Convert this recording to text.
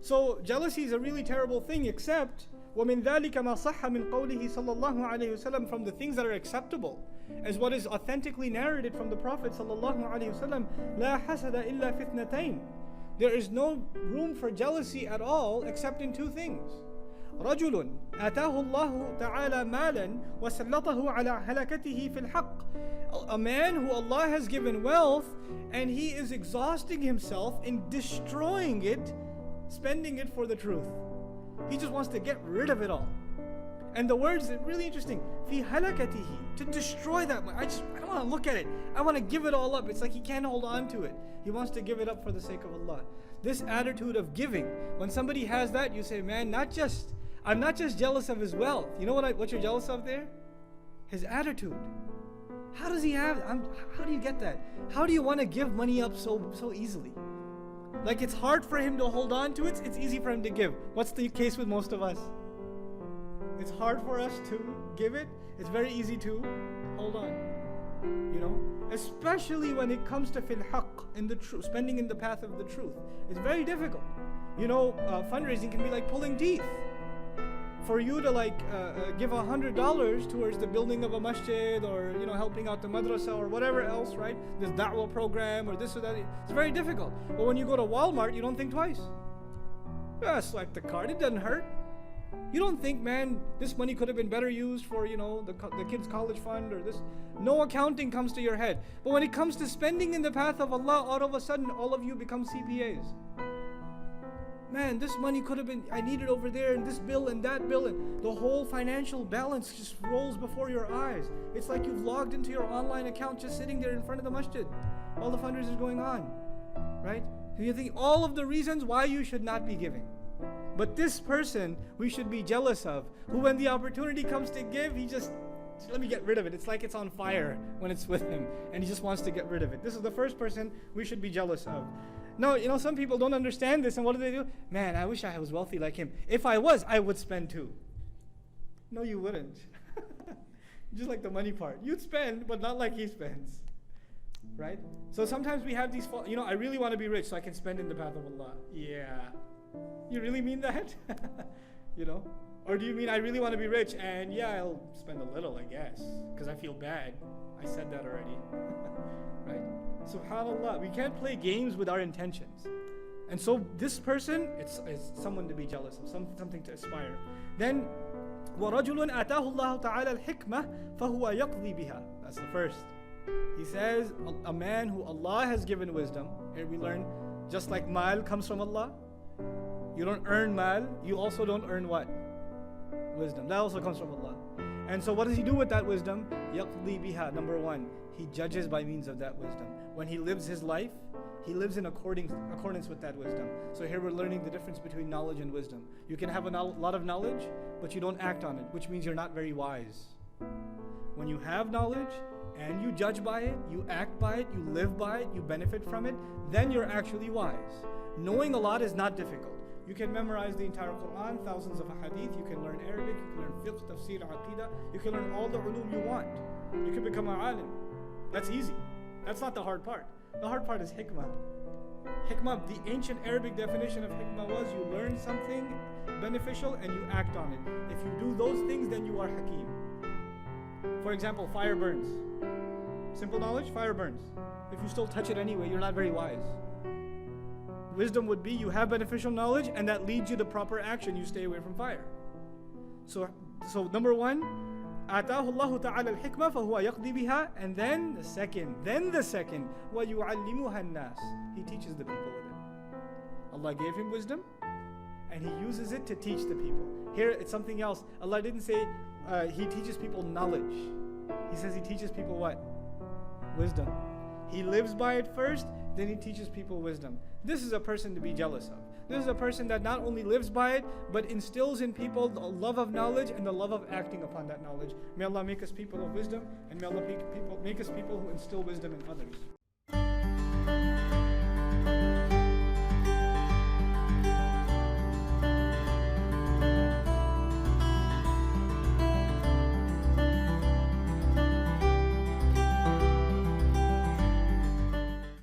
So jealousy is a really terrible thing, except وَمِن ذَلِكَ مَا صَحَّ مِن قَوْلِهِ صَلَّى اللَّهُ عَلَيْهِ وسلم, from the things that are acceptable, as what is authentically narrated from the Prophet sallallahu alaihi wasallam, لا حسد إلا في اثنتين. There is no room for jealousy at all except in two things. رجل آتاه الله تعالى مالا وسلطه على هلكته في الحق. A man who Allah has given wealth and he is exhausting himself in destroying it, spending it for the truth. He just wants to get rid of it all. And the words are really interesting. في هلكته, to destroy that money. I don't want to look at it. I want to give it all up. It's like he can't hold on to it. He wants to give it up for the sake of Allah. This attitude of giving, when somebody has that, you say, man, I'm not just jealous of his wealth. You know what you're jealous of there? His attitude. How does he have? How do you get that? How do you want to give money up so easily? Like it's hard for him to hold on to it. It's easy for him to give. What's the case with most of us? It's hard for us to give it. It's very easy to hold on. You know, especially when it comes to fil haqq, in the truth, spending in the path of the truth. It's very difficult. You know, fundraising can be like pulling teeth. For you to give $100 towards the building of a masjid, or helping out the madrasa or whatever else, right? This da'wah program or this or that, it's very difficult. But when you go to Walmart, you don't think twice. Swipe the card, it doesn't hurt. You don't think, man, this money could have been better used for the kids' college fund or this. No accounting comes to your head. But when it comes to spending in the path of Allah, all of a sudden all of you become CPAs. Man, this money could have been, I need it over there, and this bill and that bill, and the whole financial balance just rolls before your eyes. It's like you've logged into your online account just sitting there in front of the masjid. All the fundraisers is going on, right? So you think all of the reasons why you should not be giving. But this person we should be jealous of, who when the opportunity comes to give, he just, let me get rid of it. It's like it's on fire when it's with him, and he just wants to get rid of it. This is the first person we should be jealous of. No, some people don't understand this, and what do? Man, I wish I was wealthy like him. If I was, I would spend too. No, you wouldn't. Just like the money part. You'd spend, but not like he spends. Right? So sometimes we have these, I really want to be rich so I can spend in the path of Allah. Yeah. You really mean that? Or do you mean I really want to be rich and I'll spend a little, I guess, because I feel bad. I said that already. Right? SubhanAllah, we can't play games with our intentions. And so this person, it's someone to be jealous of, something to aspire. Then, وَرَجُلٌ آتَاهُ اللَّهُ تَعَالَى الْحِكْمَةِ فَهُوَ يَقْضِي بِهَا. That's the first. He says, a man who Allah has given wisdom. Here we learn, just like mal comes from Allah, you don't earn mal, you also don't earn what? Wisdom. That also comes from Allah. And so what does he do with that wisdom? يَقْضِي بِهَا. Number one, he judges by means of that wisdom. When he lives his life, he lives in accordance with that wisdom. So here we're learning the difference between knowledge and wisdom. You can have a lot of knowledge, but you don't act on it, which means you're not very wise. When you have knowledge and you judge by it, you act by it, you live by it, you benefit from it, then you're actually wise. Knowing a lot is not difficult. You can memorize the entire Quran, thousands of hadith, you can learn Arabic, you can learn fiqh, tafsir, aqidah, you can learn all the ulum you want. You can become an alim. That's easy. That's not the hard part. The hard part is hikmah. Hikmah, the ancient Arabic definition of hikmah was you learn something beneficial and you act on it. If you do those things, then you are hakim. For example, fire burns. Simple knowledge, fire burns. If you still touch it anyway, you're not very wise. Wisdom would be you have beneficial knowledge and that leads you to proper action. You stay away from fire. So number one, آتاه الله تعالى الحكمة فهو يقضي بها. And then the second, وَيُعَلِّمُهَا النَّاسِ. He teaches the people with it. Allah gave him wisdom and he uses it to teach the people. Here it's something else. Allah didn't say he teaches people knowledge. He says he teaches people what? Wisdom. He lives by it first, then he teaches people wisdom. This is a person to be jealous of. This is a person that not only lives by it, but instills in people the love of knowledge and the love of acting upon that knowledge. May Allah make us people of wisdom, and may Allah make us people who instill wisdom in others.